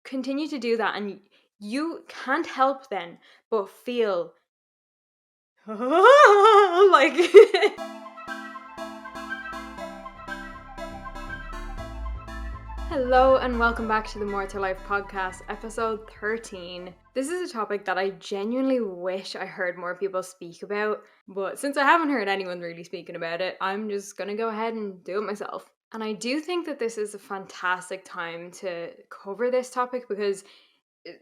continue to do that, and you can't help then but feel like Hello and welcome back to the More to Life podcast, episode 13. This is a topic that I genuinely wish I heard more people speak about, but since I haven't heard anyone really speaking about it, I'm just gonna go ahead and do it myself. And I do think that this is a fantastic time to cover this topic because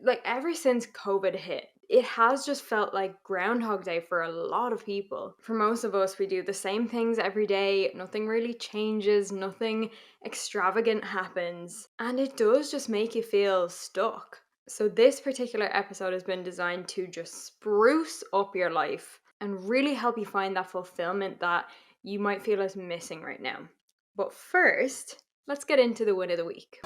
like ever since COVID hit, it has just felt like Groundhog Day for a lot of people. For most of us, we do the same things every day, nothing really changes, nothing extravagant happens, and it does just make you feel stuck. So, this particular episode has been designed to just spruce up your life and really help you find that fulfillment that you might feel is missing right now. But first, let's get into the win of the week.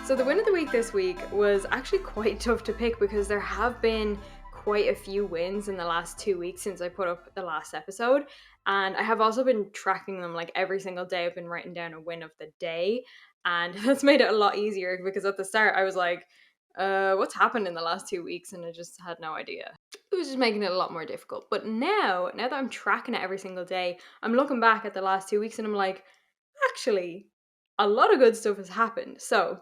So the win of the week this week was actually quite tough to pick because there have been quite a few wins in the last 2 weeks since I put up the last episode. And I have also been tracking them like every single day. I've been writing down a win of the day. And that's made it a lot easier because at the start I was like, what's happened in the last 2 weeks? And I just had no idea. It was just making it a lot more difficult. But now that I'm tracking it every single day, I'm looking back at the last 2 weeks and I'm like, actually, a lot of good stuff has happened. So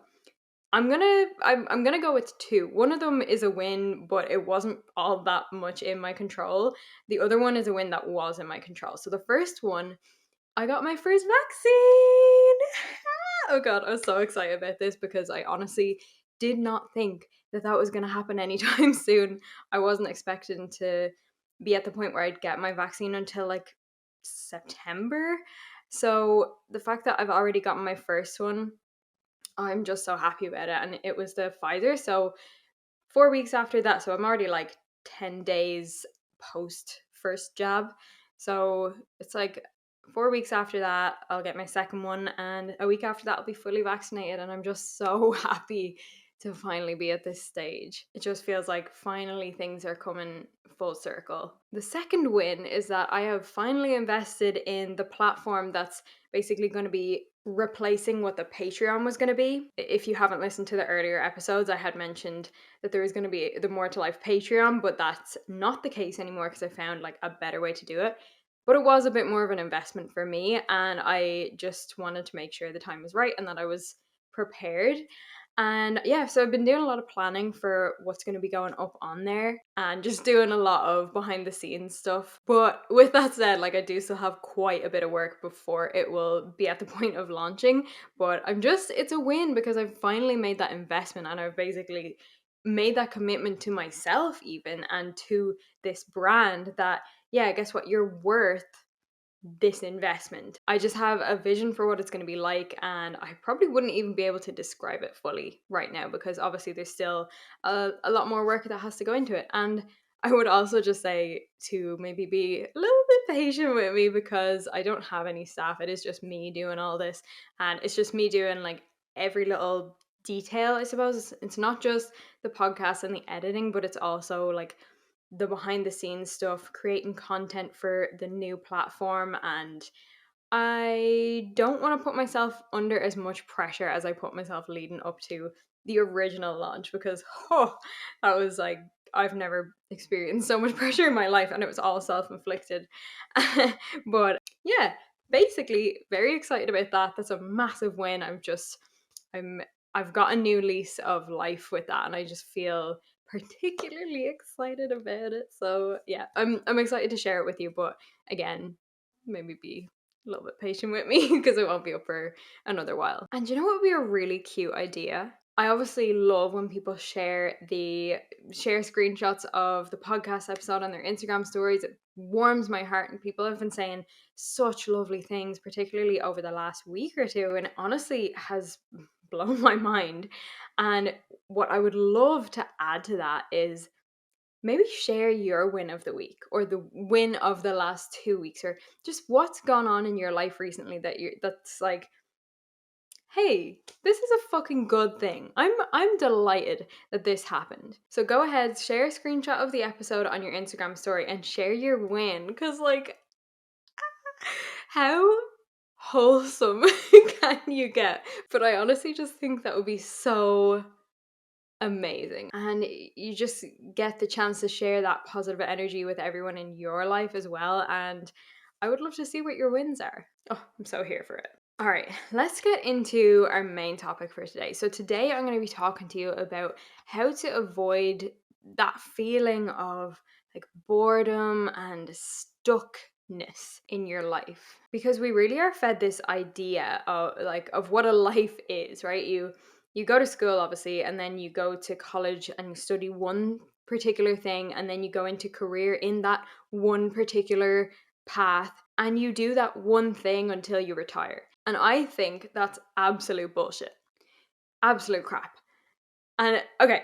I'm gonna go with two. One of them is a win, but it wasn't all that much in my control. The other one is a win that was in my control. So the first one, I got my first vaccine. Oh god, I was so excited about this because I honestly did not think that that was gonna happen anytime soon. I wasn't expecting to be at the point where I'd get my vaccine until like September. So the fact that I've already gotten my first one, I'm just so happy about it. And it was the Pfizer. So 4 weeks after that, so I'm already like 10 days post first jab. So it's like 4 weeks after that, I'll get my second one. And a week after that, I'll be fully vaccinated. And I'm just so happy to finally be at this stage. It just feels like finally things are coming full circle. The second win is that I have finally invested in the platform that's basically going to be replacing what the Patreon was going to be. If you haven't listened to the earlier episodes, I had mentioned that there was going to be the More to Life Patreon, but that's not the case anymore because I found like a better way to do it. But it was a bit more of an investment for me, and I just wanted to make sure the time was right and that I was prepared. And yeah, so I've been doing a lot of planning for what's going to be going up on there and just doing a lot of behind the scenes stuff. But with that said, like I do still have quite a bit of work before it will be at the point of launching. But it's a win because I've finally made that investment and I've basically made that commitment to myself even and to this brand that, yeah, guess what? You're worth this investment. I just have a vision for what it's going to be like, and I probably wouldn't even be able to describe it fully right now because obviously there's still a lot more work that has to go into it. And I would also just say to maybe be a little bit patient with me because I don't have any staff. It is just me doing all this, and it's just me doing like every little detail, I suppose. It's not just the podcast and the editing, but it's also like the behind the scenes stuff, creating content for the new platform. And I don't want to put myself under as much pressure as I put myself leading up to the original launch because that was like I've never experienced so much pressure in my life and it was all self-inflicted. But yeah, basically very excited about that. That's a massive win. I've got a new lease of life with that and I just feel particularly excited about it. So yeah, I'm excited to share it with you, but again, maybe be a little bit patient with me because it won't be up for another while. And you know what would be a really cute idea? I obviously love when people share screenshots of the podcast episode on their Instagram stories. It warms my heart, and people have been saying such lovely things, particularly over the last week or two, and it honestly has blown my mind. And what I would love to add to that is maybe share your win of the week or the win of the last 2 weeks or just what's gone on in your life recently that's like, hey, this is a fucking good thing. I'm delighted that this happened. So go ahead, share a screenshot of the episode on your Instagram story and share your win. Cause like how wholesome can you get? But I honestly just think that would be so amazing. And you just get the chance to share that positive energy with everyone in your life as well. And I would love to see what your wins are. Oh, I'm so here for it. All right, let's get into our main topic for today. So, today I'm going to be talking to you about how to avoid that feeling of like boredom and stuckness in your life, because we really are fed this idea of what a life is, right? You go to school obviously, and then you go to college and you study one particular thing, and then you go into career in that one particular path, and you do that one thing until you retire. And I think that's absolute bullshit. Absolute crap. And okay,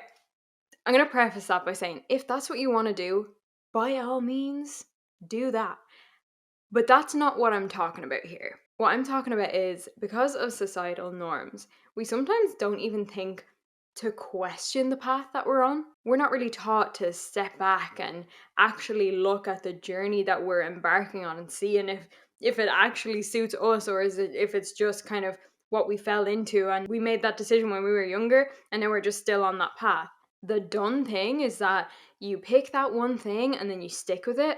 I'm going to preface that by saying if that's what you want to do, by all means, do that. But that's not what I'm talking about here. What I'm talking about is because of societal norms, we sometimes don't even think to question the path that we're on. We're not really taught to step back and actually look at the journey that we're embarking on and seeing if it actually suits us, or if it's just kind of what we fell into and we made that decision when we were younger and now we're just still on that path. The done thing is that you pick that one thing and then you stick with it,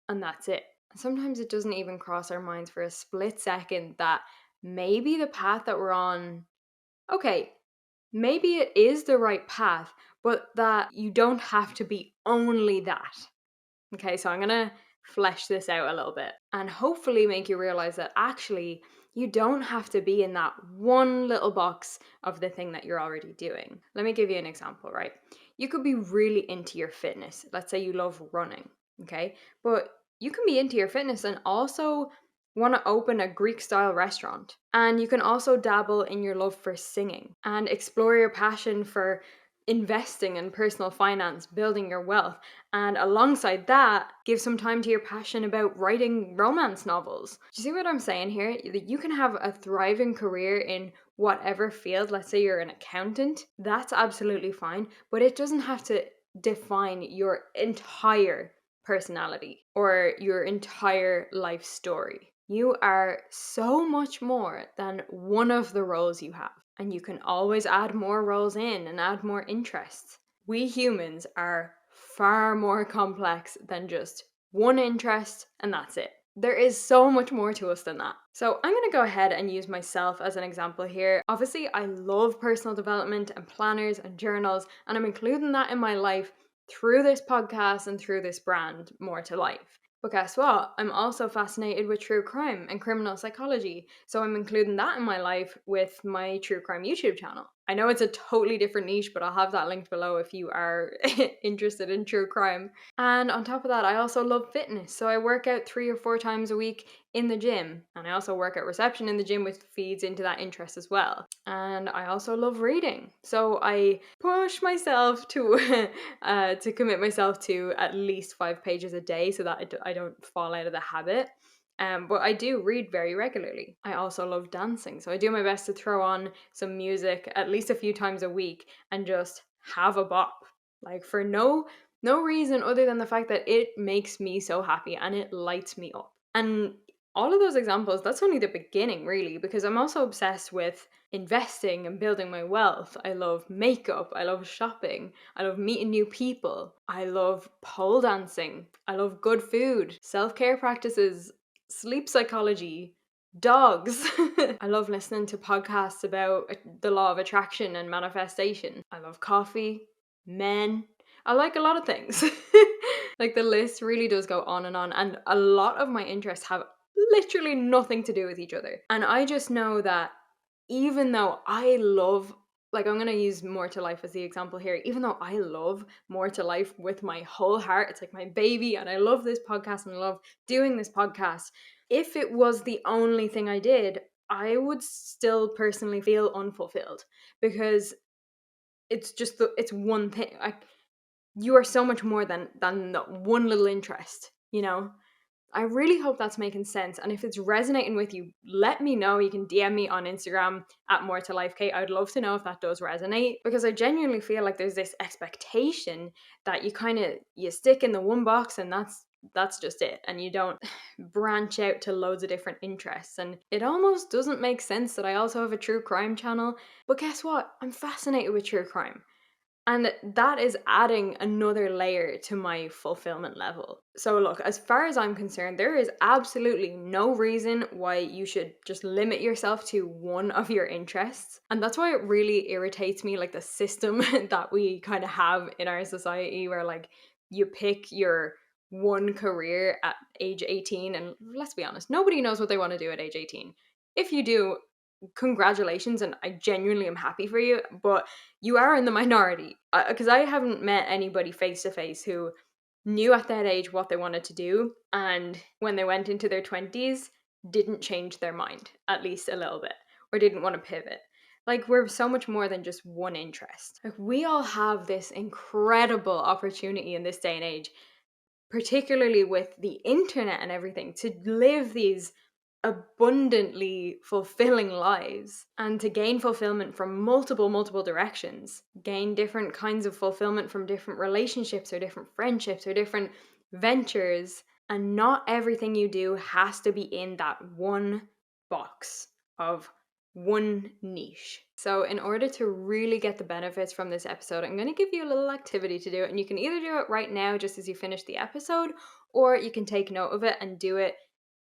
and that's it. Sometimes it doesn't even cross our minds for a split second that maybe the path that we're on, okay, maybe it is the right path, but that you don't have to be only that. Okay, so I'm gonna flesh this out a little bit and hopefully make you realize that actually you don't have to be in that one little box of the thing that you're already doing. Let me give you an example, right? You could be really into your fitness. Let's say you love running, okay? But you can be into your fitness and also want to open a Greek style restaurant. And you can also dabble in your love for singing and explore your passion for investing in personal finance, building your wealth. And alongside that, give some time to your passion about writing romance novels. Do you see what I'm saying here? That you can have a thriving career in whatever field. Let's say you're an accountant. That's absolutely fine, but it doesn't have to define your entire personality or your entire life story. You are so much more than one of the roles you have, and you can always add more roles in and add more interests. We humans are far more complex than just one interest and that's it. There is so much more to us than that. So I'm going to go ahead and use myself as an example here. Obviously, I love personal development and planners and journals, and I'm including that in my life through this podcast and through this brand, More to Life. But guess what? I'm also fascinated with true crime and criminal psychology. So I'm including that in my life with my true crime YouTube channel. I know it's a totally different niche, but I'll have that linked below if you are interested in true crime. And on top of that, I also love fitness. So I work out 3 or 4 times a week in the gym. And I also work at reception in the gym, which feeds into that interest as well. And I also love reading. So I push myself to to commit myself to at least 5 pages a day so that I don't fall out of the habit. But I do read very regularly. I also love dancing. So I do my best to throw on some music at least a few times a week and just have a bop. Like for no reason other than the fact that it makes me so happy and it lights me up. And all of those examples, that's only the beginning, really, because I'm also obsessed with investing and building my wealth. I love makeup. I love shopping. I love meeting new people. I love pole dancing. I love good food, self care practices, sleep psychology, dogs. I love listening to podcasts about the law of attraction and manifestation. I love coffee, men. I like a lot of things. Like the list really does go on, and a lot of my interests have literally nothing to do with each other. And I just know that even though I love, like, I'm going to use More to Life as the example here, even though I love More to Life with my whole heart, it's like my baby, and I love this podcast and I love doing this podcast. If it was the only thing I did, I would still personally feel unfulfilled, because it's just it's one thing. Like, you are so much more than the one little interest, you know? I really hope that's making sense. And if it's resonating with you, let me know. You can DM me on Instagram at More to Life Kate. I'd love to know if that does resonate, because I genuinely feel like there's this expectation that you stick in the one box and that's just it. And you don't branch out to loads of different interests. And it almost doesn't make sense that I also have a true crime channel. But guess what? I'm fascinated with true crime. And that is adding another layer to my fulfillment level. So, look, as far as I'm concerned, there is absolutely no reason why you should just limit yourself to one of your interests. And that's why it really irritates me, like the system that we kind of have in our society, where like you pick your one career at age 18. And let's be honest, nobody knows what they want to do at age 18. If you do, congratulations, and I genuinely am happy for you, but you are in the minority, because I haven't met anybody face to face who knew at that age what they wanted to do, and when they went into their 20s didn't change their mind at least a little bit, or didn't want to pivot. Like, we're so much more than just one interest. Like, we all have this incredible opportunity in this day and age, particularly with the internet and everything, to live these abundantly fulfilling lives and to gain fulfillment from multiple directions, gain different kinds of fulfillment from different relationships or different friendships or different ventures. And not everything you do has to be in that one box of one niche. So in order to really get the benefits from this episode, I'm going to give you a little activity to do, and you can either do it right now just as you finish the episode, or you can take note of it and do it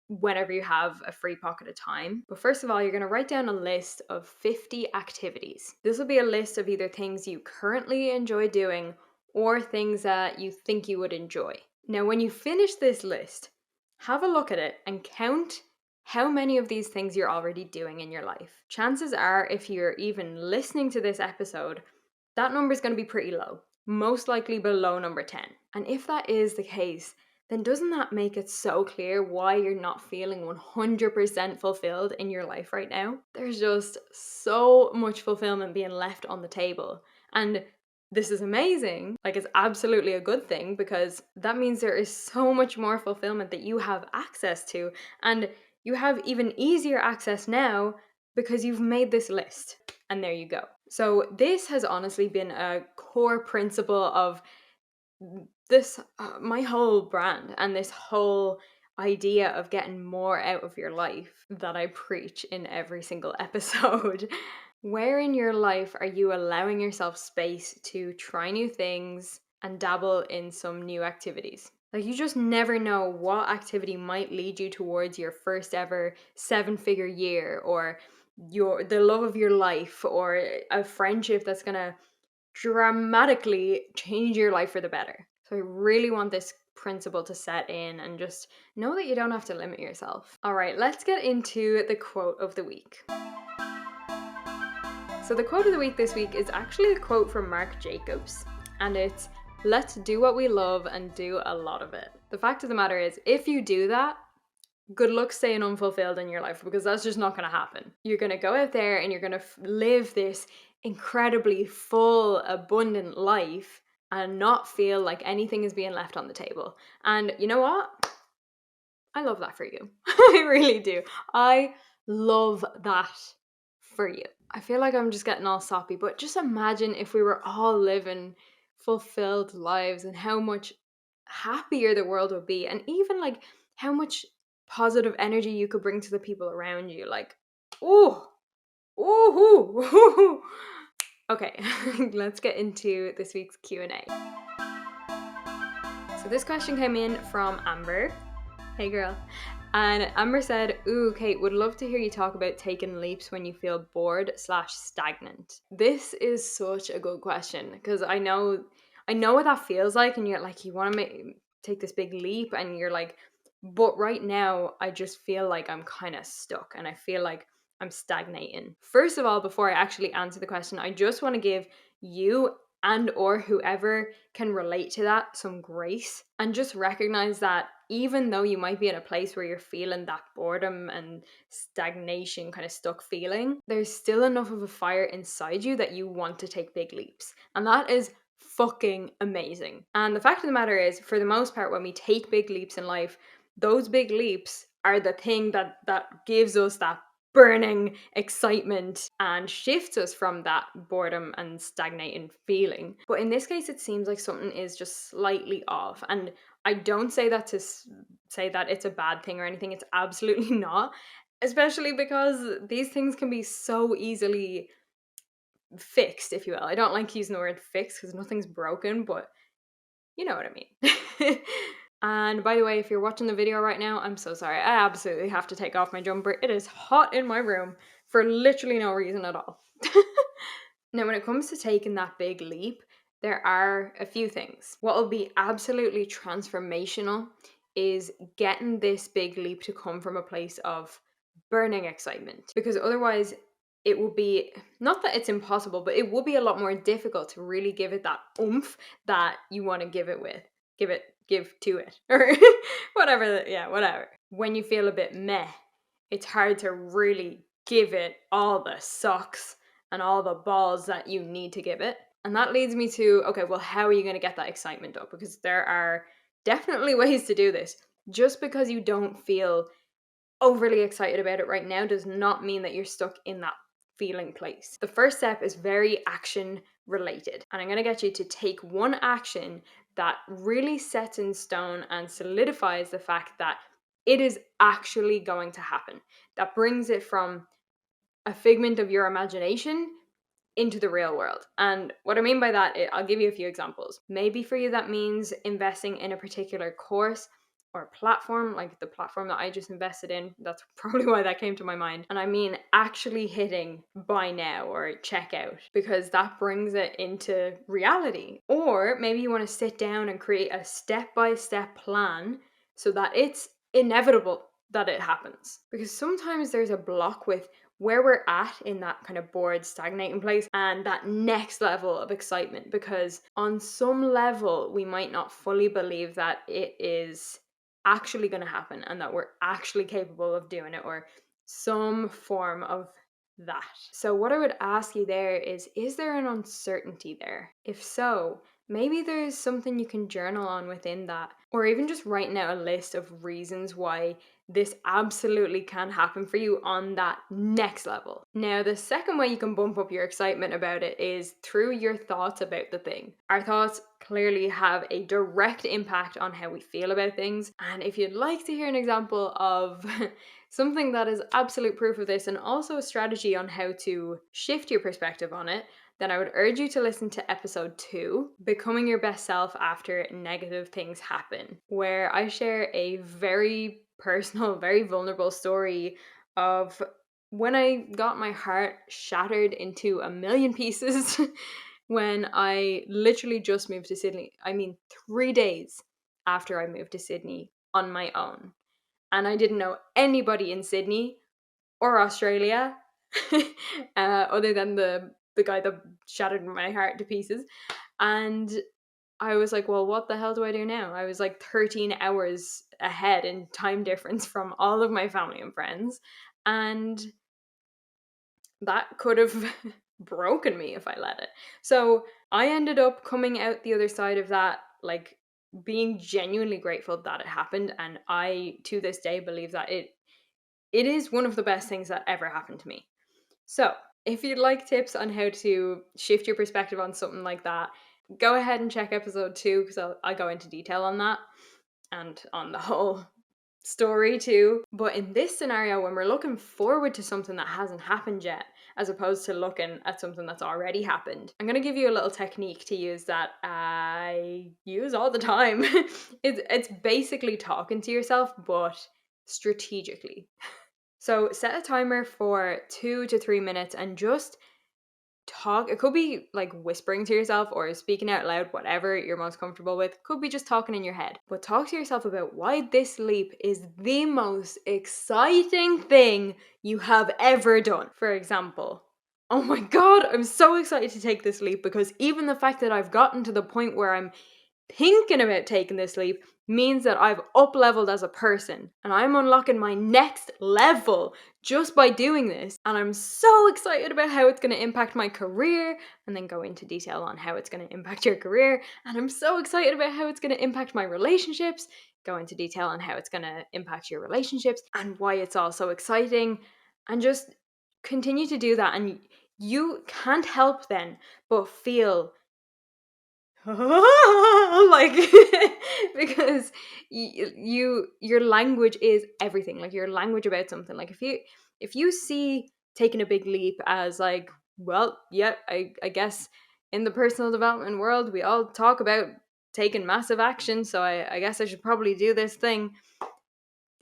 whenever you have a free pocket of time. But first of all, you're going to write down a list of 50 activities. This will be a list of either things you currently enjoy doing or things that you think you would enjoy. Now, when you finish this list, have a look at it and count how many of these things you're already doing in your life. Chances are, if you're even listening to this episode, that number is going to be pretty low, most likely below number 10. And if that is the case, then doesn't that make it so clear why you're not feeling 100% fulfilled in your life right now? There's just so much fulfillment being left on the table. And this is amazing. Like, it's absolutely a good thing, because that means there is so much more fulfillment that you have access to. And you have even easier access now because you've made this list. And there you go. So this has honestly been a core principle of this my whole brand and this whole idea of getting more out of your life that I preach in every single episode. Where in your life are you allowing yourself space to try new things and dabble in some new activities? Like, you just never know what activity might lead you towards your first ever 7-figure year, or the love of your life, or a friendship that's gonna dramatically change your life for the better. So I really want this principle to set in, and just know that you don't have to limit yourself. All right, let's get into the quote of the week. So the quote of the week this week is actually a quote from Marc Jacobs, and it's, "Let's do what we love and do a lot of it." The fact of the matter is, if you do that, good luck staying unfulfilled in your life, because that's just not going to happen. You're going to go out there and you're going to live this incredibly full, abundant life and not feel like anything is being left on the table. And you know what? I love that for you. I really do. I love that for you. I feel like I'm just getting all soppy, but just imagine if we were all living fulfilled lives, and how much happier the world would be, and even like how much positive energy you could bring to the people around you. Like, ooh, ooh. Okay, let's get into this week's Q&A. So this question came in from Amber. Hey girl. And Amber said, "Ooh, Kate, would love to hear you talk about taking leaps when you feel bored/stagnant." This is such a good question, because I know what that feels like, and you're like, you want to take this big leap, and you're like, but right now I just feel like I'm kind of stuck, and I feel like I'm stagnating. First of all, before I actually answer the question, I just want to give you and or whoever can relate to that some grace, and just recognize that even though you might be in a place where you're feeling that boredom and stagnation, kind of stuck feeling, there's still enough of a fire inside you that you want to take big leaps. And that is fucking amazing. And the fact of the matter is, for the most part, when we take big leaps in life, those big leaps are the thing that gives us that burning excitement and shifts us from that boredom and stagnating feeling. But in this case, it seems like something is just slightly off. And I don't say that to say that it's a bad thing or anything. It's absolutely not. Especially because these things can be so easily fixed, if you will. I don't like using the word fixed because nothing's broken, but you know what I mean. And by the way, if you're watching the video right now, I'm so sorry. I absolutely have to take off my jumper. It is hot in my room for literally no reason at all. Now, when it comes to taking that big leap, there are a few things. What will be absolutely transformational is getting this big leap to come from a place of burning excitement. Because otherwise, it will be not that it's impossible, but it will be a lot more difficult to really give it that oomph that you want to give it with. Give to it. Or whatever. Yeah, whatever. When you feel a bit meh, it's hard to really give it all the socks and all the balls that you need to give it. And that leads me to, okay, well, how are you going to get that excitement up? Because there are definitely ways to do this. Just because you don't feel overly excited about it right now does not mean that you're stuck in that feeling place. The first step is very action related. And I'm going to get you to take one action that really sets in stone and solidifies the fact that it is actually going to happen. That brings it from a figment of your imagination into the real world. And what I mean by that, I'll give you a few examples. Maybe for you, that means investing in a particular course or platform, like the platform that I just invested in. That's probably why that came to my mind. And I mean actually hitting buy now or check out, because that brings it into reality. Or maybe you want to sit down and create a step-by-step plan so that it's inevitable that it happens. Because sometimes there's a block with where we're at in that kind of bored, stagnating place and that next level of excitement, because on some level we might not fully believe that it is actually going to happen and that we're actually capable of doing it, or some form of that. So what I would ask you there is there an uncertainty there? If so, maybe there's something you can journal on within that, or even just writing out a list of reasons why this absolutely can happen for you on that next level. Now, the second way you can bump up your excitement about it is through your thoughts about the thing. Our thoughts clearly have a direct impact on how we feel about things. And if you'd like to hear an example of something that is absolute proof of this and also a strategy on how to shift your perspective on it, then I would urge you to listen to episode 2, Becoming Your Best Self After Negative Things Happen, where I share a very personal, very vulnerable story of when I got my heart shattered into a million pieces when I literally just moved to Sydney. I mean, 3 days after I moved to Sydney on my own. And I didn't know anybody in Sydney or Australia other than the guy that shattered my heart to pieces. And I was like, well, what the hell do I do now? I was like 13 hours ahead in time difference from all of my family and friends. And that could have broken me if I let it. So I ended up coming out the other side of that, like being genuinely grateful that it happened. And I, to this day, believe that it is one of the best things that ever happened to me. So, if you'd like tips on how to shift your perspective on something like that, go ahead and check episode 2 because I'll go into detail on that and on the whole story too. But in this scenario, when we're looking forward to something that hasn't happened yet, as opposed to looking at something that's already happened, I'm going to give you a little technique to use that I use all the time. It's basically talking to yourself, but strategically. So set a timer for 2 to 3 minutes and just talk. It could be like whispering to yourself or speaking out loud, whatever you're most comfortable with. Could be just talking in your head. But talk to yourself about why this leap is the most exciting thing you have ever done. For example, oh my god, I'm so excited to take this leap because even the fact that I've gotten to the point where I'm thinking about taking this leap means that I've up leveled as a person and I'm unlocking my next level just by doing this. And I'm so excited about how it's going to impact my career, and then go into detail on how it's going to impact your career. And I'm so excited about how it's going to impact my relationships, go into detail on how it's going to impact your relationships and why it's all so exciting. And just continue to do that. And you can't help then but feel like because your language is everything. Like your language about something. Like if you see taking a big leap as like, well, yeah, I guess in the personal development world we all talk about taking massive action, so I guess I should probably do this thing.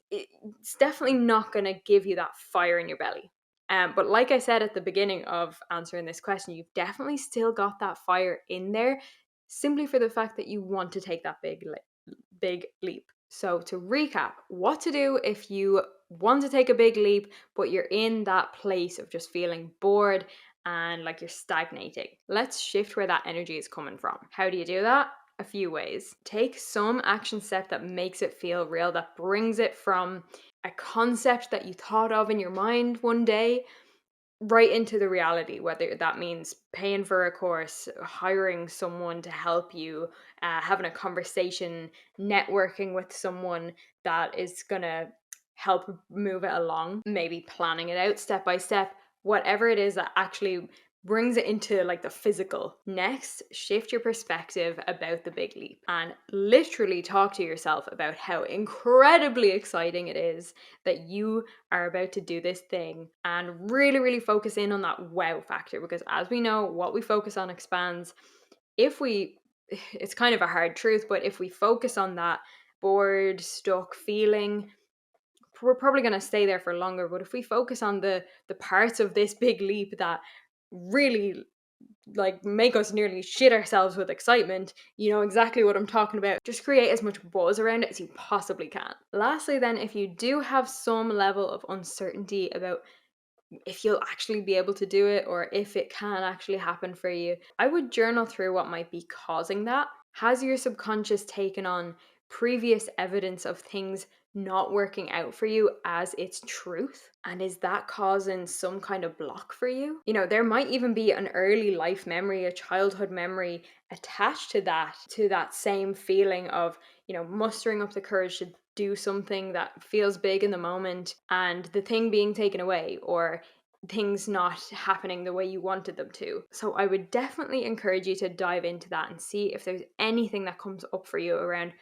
It's definitely not going to give you that fire in your belly. But like I said at the beginning of answering this question, you've definitely still got that fire in there, simply for the fact that you want to take that big leap. So to recap, what to do if you want to take a big leap, but you're in that place of just feeling bored and like you're stagnating. Let's shift where that energy is coming from. How do you do that? A few ways. Take some action step that makes it feel real, that brings it from a concept that you thought of in your mind one day right into the reality, whether that means paying for a course, hiring someone to help you, having a conversation, networking with someone that is gonna help move it along, maybe planning it out step by step, whatever it is that actually brings it into like the physical. Next, shift your perspective about the big leap and literally talk to yourself about how incredibly exciting it is that you are about to do this thing, and really focus in on that wow factor, because as we know, what we focus on expands. If we It's kind of a hard truth, but if we focus on that bored, stuck feeling, we're probably going to stay there for longer. But if we focus on the parts of this big leap that really like make us nearly shit ourselves with excitement, you know exactly what I'm talking about. Just create as much buzz around it as you possibly can. Lastly, then, if you do have some level of uncertainty about if you'll actually be able to do it or if it can actually happen for you, I would journal through what might be causing that. Has your subconscious taken on previous evidence of things not working out for you as its truth? And is that causing some kind of block for you? You know, there might even be an early life memory, a childhood memory attached to that same feeling of, you know, mustering up the courage to do something that feels big in the moment and the thing being taken away, or things not happening the way you wanted them to. So I would definitely encourage you to dive into that and see if there's anything that comes up for you around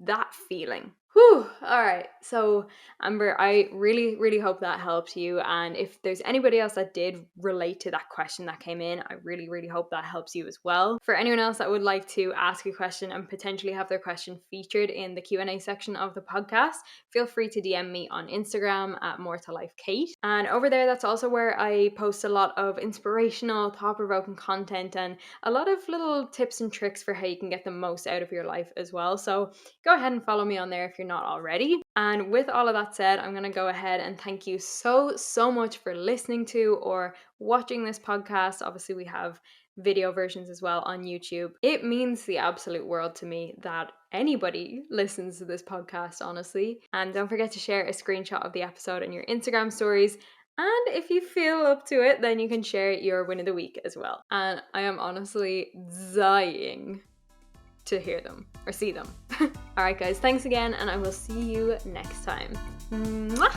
that feeling. Whew. All right. So, Amber, I really hope that helped you. And if there's anybody else that did relate to that question that came in, I really hope that helps you as well. For anyone else that would like to ask a question and potentially have their question featured in the Q&A section of the podcast, feel free to DM me on Instagram at More to Life Kate. And over there, that's also where I post a lot of inspirational, thought-provoking content and a lot of little tips and tricks for how you can get the most out of your life as well. So go ahead and follow me on there if you're not already. And with all of that said, I'm going to go ahead and thank you so much for listening to or watching this podcast. Obviously, we have video versions as well on YouTube. It means the absolute world to me that anybody listens to this podcast, honestly. And don't forget to share a screenshot of the episode in your Instagram stories. And if you feel up to it, then you can share your win of the week as well. And I am honestly dying to hear them or see them. All right, guys, thanks again, and I will see you next time. Mwah!